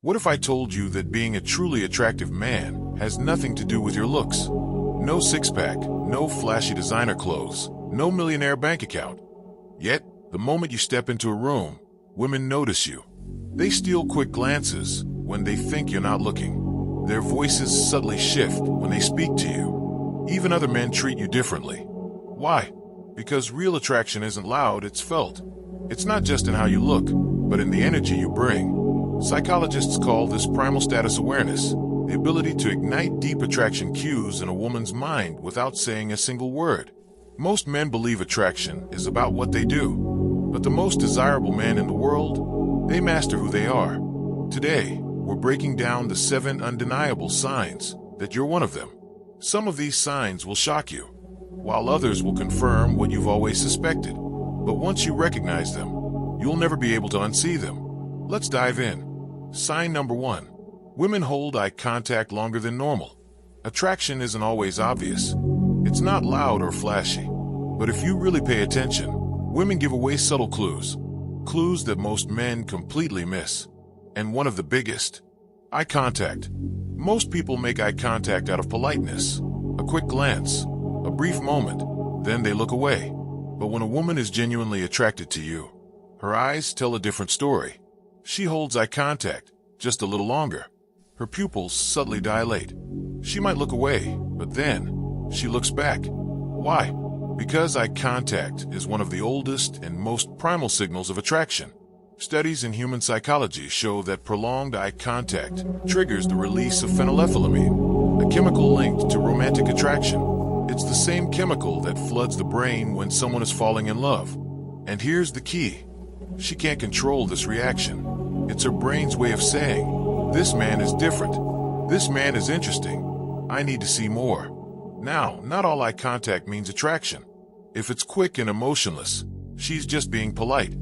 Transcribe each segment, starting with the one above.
What if I told you that being a truly attractive man has nothing to do with your looks? No six-pack, no flashy designer clothes, no millionaire bank account. Yet, the moment you step into a room, women notice you. They steal quick glances when they think you're not looking. Their voices subtly shift when they speak to you. Even other men treat you differently. Why? Because real attraction isn't loud, it's felt. It's not just in how you look, but in the energy you bring. Psychologists call this primal status awareness, the ability to ignite deep attraction cues in a woman's mind without saying a single word. Most men believe attraction is about what they do, but the most desirable men in the world, they master who they are. Today, we're breaking down the 7 undeniable signs that you're one of them. Some of these signs will shock you, while others will confirm what you've always suspected. But once you recognize them, you'll never be able to unsee them. Let's dive in. Sign number 1. Women hold eye contact longer than normal. Attraction isn't always obvious. It's not loud or flashy. But if you really pay attention, women give away subtle clues. Clues that most men completely miss. And one of the biggest: eye contact. Most people make eye contact out of politeness. A quick glance, a brief moment, then they look away. But when a woman is genuinely attracted to you, her eyes tell a different story. She holds eye contact just a little longer. Her pupils subtly dilate. She might look away, but then she looks back. Why? Because eye contact is one of the oldest and most primal signals of attraction. Studies in human psychology show that prolonged eye contact triggers the release of phenylethylamine, a chemical linked to romantic attraction. It's the same chemical that floods the brain when someone is falling in love. And here's the key. She can't control this reaction. It's her brain's way of saying, "This man is different. This man is interesting. I need to see more." Now, not all eye contact means attraction. If it's quick and emotionless, she's just being polite.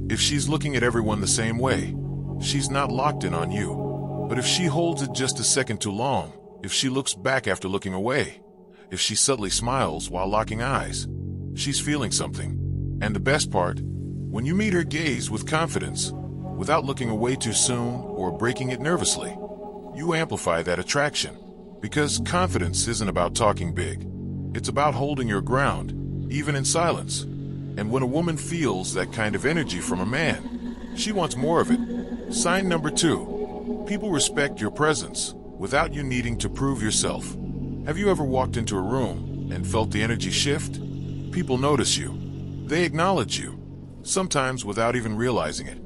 If she's looking at everyone the same way, she's not locked in on you. But if she holds it just a second too long, if she looks back after looking away, if she subtly smiles while locking eyes, she's feeling something. And the best part, when you meet her gaze with confidence, without looking away too soon or breaking it nervously, you amplify that attraction. Because confidence isn't about talking big. It's about holding your ground, even in silence. And when a woman feels that kind of energy from a man, she wants more of it. Sign number 2. People respect your presence without you needing to prove yourself. Have you ever walked into a room and felt the energy shift? People notice you. They acknowledge you, sometimes without even realizing it.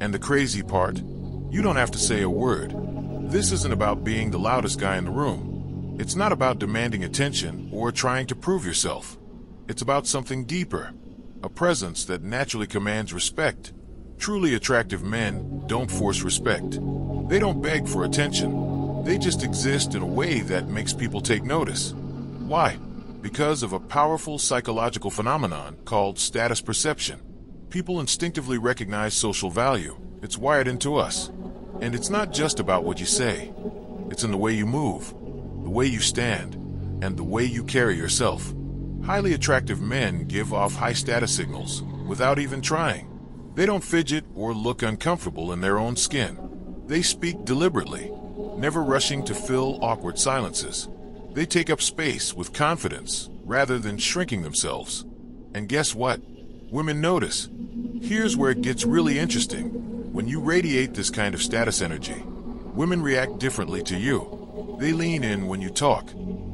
And the crazy part, you don't have to say a word. This isn't about being the loudest guy in the room. It's not about demanding attention or trying to prove yourself. It's about something deeper, a presence that naturally commands respect. Truly attractive men don't force respect. They don't beg for attention. They just exist in a way that makes people take notice. Why? Because of a powerful psychological phenomenon called status perception. People instinctively recognize social value. It's wired into us. And it's not just about what you say. It's in the way you move, the way you stand, and the way you carry yourself. Highly attractive men give off high status signals without even trying. They don't fidget or look uncomfortable in their own skin. They speak deliberately, never rushing to fill awkward silences. They take up space with confidence rather than shrinking themselves. And guess what? Women notice. Here's where it gets really interesting. When you radiate this kind of status energy, women react differently to you. They lean in when you talk.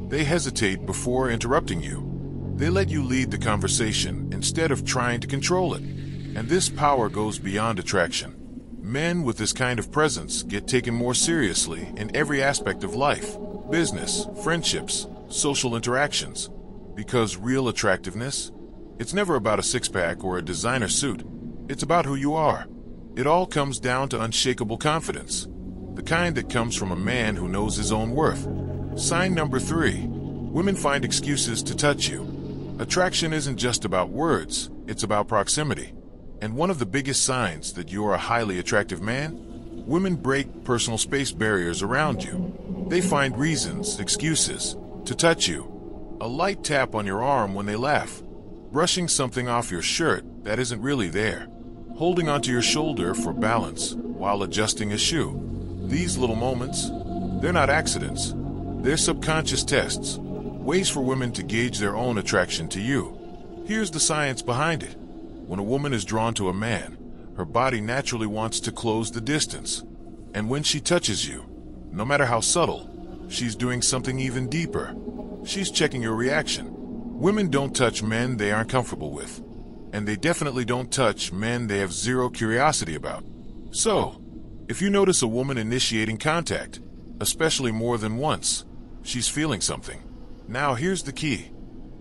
They hesitate before interrupting you. They let you lead the conversation instead of trying to control it. And this power goes beyond attraction. Men with this kind of presence get taken more seriously in every aspect of life: business, friendships, social interactions. Because real attractiveness, it's never about a six-pack or a designer suit. It's about who you are. It all comes down to unshakable confidence, the kind that comes from a man who knows his own worth. Sign number 3. Women find excuses to touch you. Attraction isn't just about words, it's about proximity. And one of the biggest signs that you are a highly attractive man, women break personal space barriers around you. They find reasons, excuses, to touch you. A light tap on your arm when they laugh, brushing something off your shirt that isn't really there, holding onto your shoulder for balance while adjusting a shoe. These little moments, they're not accidents. They're subconscious tests, ways for women to gauge their own attraction to you. Here's the science behind it. When a woman is drawn to a man, her body naturally wants to close the distance. And when she touches you, no matter how subtle, she's doing something even deeper. She's checking your reaction. Women don't touch men they aren't comfortable with. And they definitely don't touch men they have zero curiosity about. So, if you notice a woman initiating contact, especially more than once, she's feeling something. Now here's the key.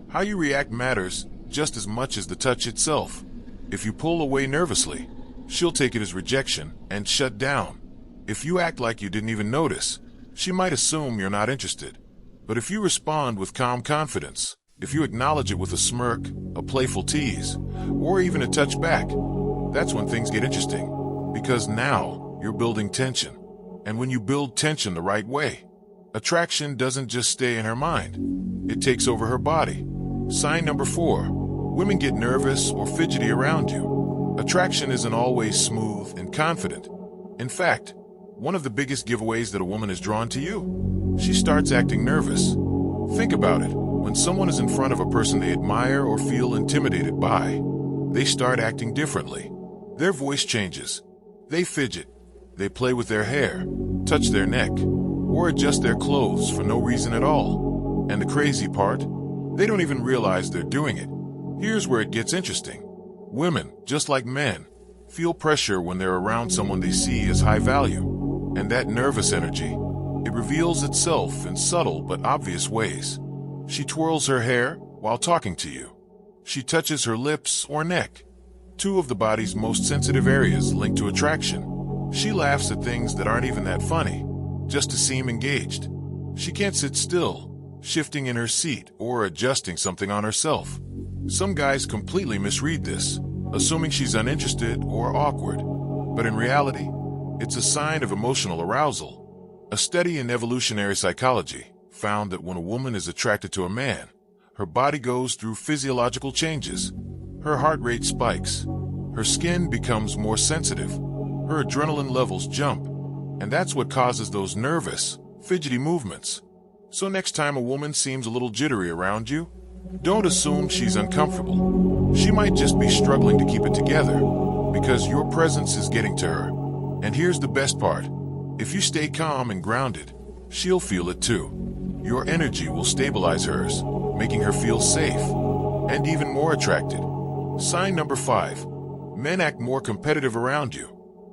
How you react matters just as much as the touch itself. If you pull away nervously, she'll take it as rejection and shut down. If you act like you didn't even notice, she might assume you're not interested. But if you respond with calm confidence, if you acknowledge it with a smirk, a playful tease, or even a touch back, that's when things get interesting. Because now you're building tension. And when you build tension the right way, attraction doesn't just stay in her mind. It takes over her body. Sign number 4. Women get nervous or fidgety around you. Attraction isn't always smooth and confident. In fact, one of the biggest giveaways that a woman is drawn to you, she starts acting nervous. Think about it. When someone is in front of a person they admire or feel intimidated by, they start acting differently. Their voice changes. They fidget. They play with their hair, touch their neck, or adjust their clothes for no reason at all. And the crazy part, they don't even realize they're doing it. Here's where it gets interesting. Women, just like men, feel pressure when they're around someone they see as high value. And that nervous energy, it reveals itself in subtle but obvious ways. She twirls her hair while talking to you. She touches her lips or neck, two of the body's most sensitive areas linked to attraction. She laughs at things that aren't even that funny, just to seem engaged. She can't sit still, shifting in her seat or adjusting something on herself. Some guys completely misread this, assuming she's uninterested or awkward. But in reality, it's a sign of emotional arousal. A study in evolutionary psychology found that when a woman is attracted to a man, her body goes through physiological changes. Her heart rate spikes, her skin becomes more sensitive, her adrenaline levels jump, and that's what causes those nervous, fidgety movements. So next time a woman seems a little jittery around you, don't assume she's uncomfortable. She might just be struggling to keep it together because your presence is getting to her. And here's the best part. If you stay calm and grounded, she'll feel it too. Your energy will stabilize hers, making her feel safe and even more attracted. Sign number 5. Men act more competitive around you.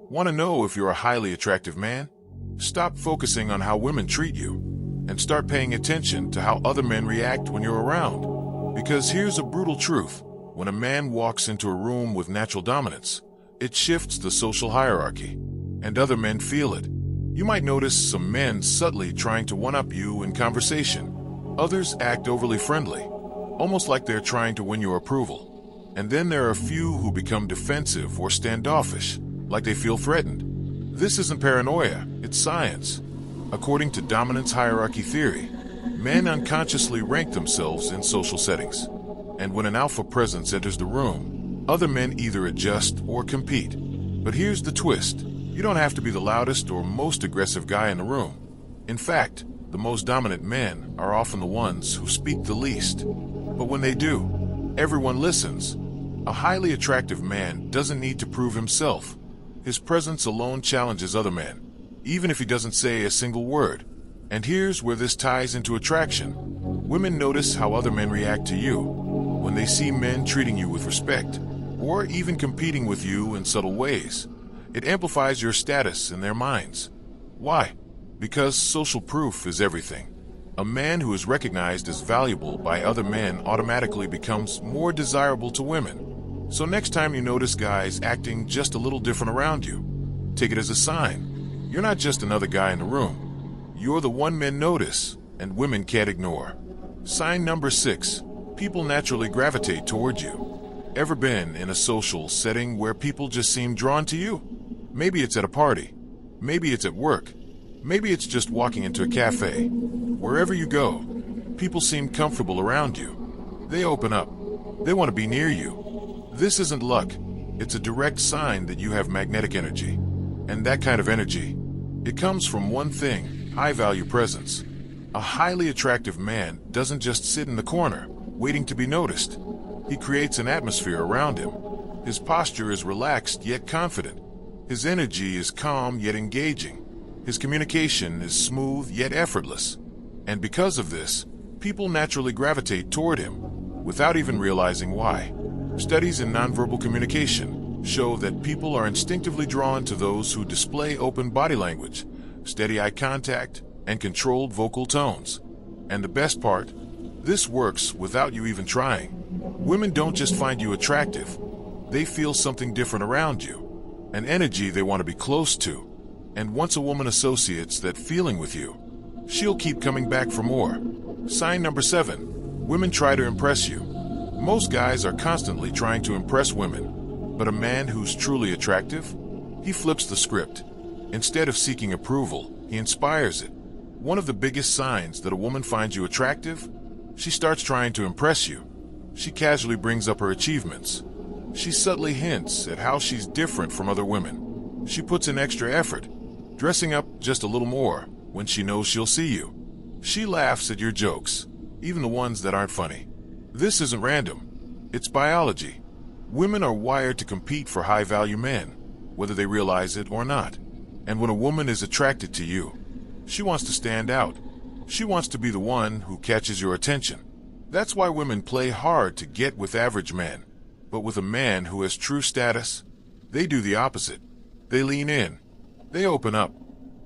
Want to know if you're a highly attractive man? Stop focusing on how women treat you and start paying attention to how other men react when you're around. Because here's a brutal truth. When a man walks into a room with natural dominance, it shifts the social hierarchy, and other men feel it. You might notice some men subtly trying to one-up you in conversation. Others act overly friendly, almost like they're trying to win your approval. And then there are a few who become defensive or standoffish, like they feel threatened. This isn't paranoia, it's science. According to dominance hierarchy theory, men unconsciously rank themselves in social settings. And when an alpha presence enters the room, other men either adjust or compete. But here's the twist. You don't have to be the loudest or most aggressive guy in the room. In fact, the most dominant men are often the ones who speak the least. But when they do, everyone listens. A highly attractive man doesn't need to prove himself. His presence alone challenges other men, even if he doesn't say a single word. And here's where this ties into attraction. Women notice how other men react to you. When they see men treating you with respect, or even competing with you in subtle ways, it amplifies your status in their minds. Why? Because social proof is everything. A man who is recognized as valuable by other men automatically becomes more desirable to women. So next time you notice guys acting just a little different around you, take it as a sign. You're not just another guy in the room. You're the one men notice and women can't ignore. Sign number 6. People naturally gravitate toward you. Ever been in a social setting where people just seem drawn to you? Maybe it's at a party. Maybe it's at work. Maybe it's just walking into a cafe. Wherever you go, people seem comfortable around you. They open up. They want to be near you. This isn't luck. It's a direct sign that you have magnetic energy. And that kind of energy, It comes from one thing: high-value presence. A highly attractive man doesn't just sit in the corner, waiting to be noticed. He creates an atmosphere around him. His posture is relaxed yet confident. His energy is calm yet engaging. His communication is smooth yet effortless. And because of this, people naturally gravitate toward him, without even realizing why. Studies in nonverbal communication show that people are instinctively drawn to those who display open body language, steady eye contact, and controlled vocal tones. And the best part, this works without you even trying. Women don't just find you attractive, they feel something different around you, an energy they want to be close to. And once a woman associates that feeling with you, she'll keep coming back for more. Sign number 7. Women try to impress you. Most guys are constantly trying to impress women, but a man who's truly attractive, he flips the script. Instead of seeking approval, he inspires it. One of the biggest signs that a woman finds you attractive, she starts trying to impress you. She casually brings up her achievements. She subtly hints at how she's different from other women. She puts in extra effort, dressing up just a little more when she knows she'll see you. She laughs at your jokes, even the ones that aren't funny. This isn't random. It's biology. Women are wired to compete for high-value men, whether they realize it or not. And when a woman is attracted to you, she wants to stand out. She wants to be the one who catches your attention. That's why women play hard to get with average men. But with a man who has true status, they do the opposite. They lean in. They open up.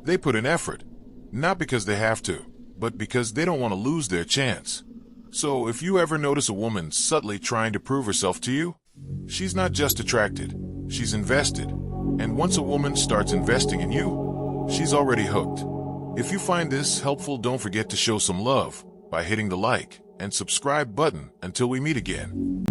They put in effort. Not because they have to, but because they don't want to lose their chance. So if you ever notice a woman subtly trying to prove herself to you, she's not just attracted, she's invested. And once a woman starts investing in you, she's already hooked. If you find this helpful, don't forget to show some love by hitting the like and subscribe button until we meet again.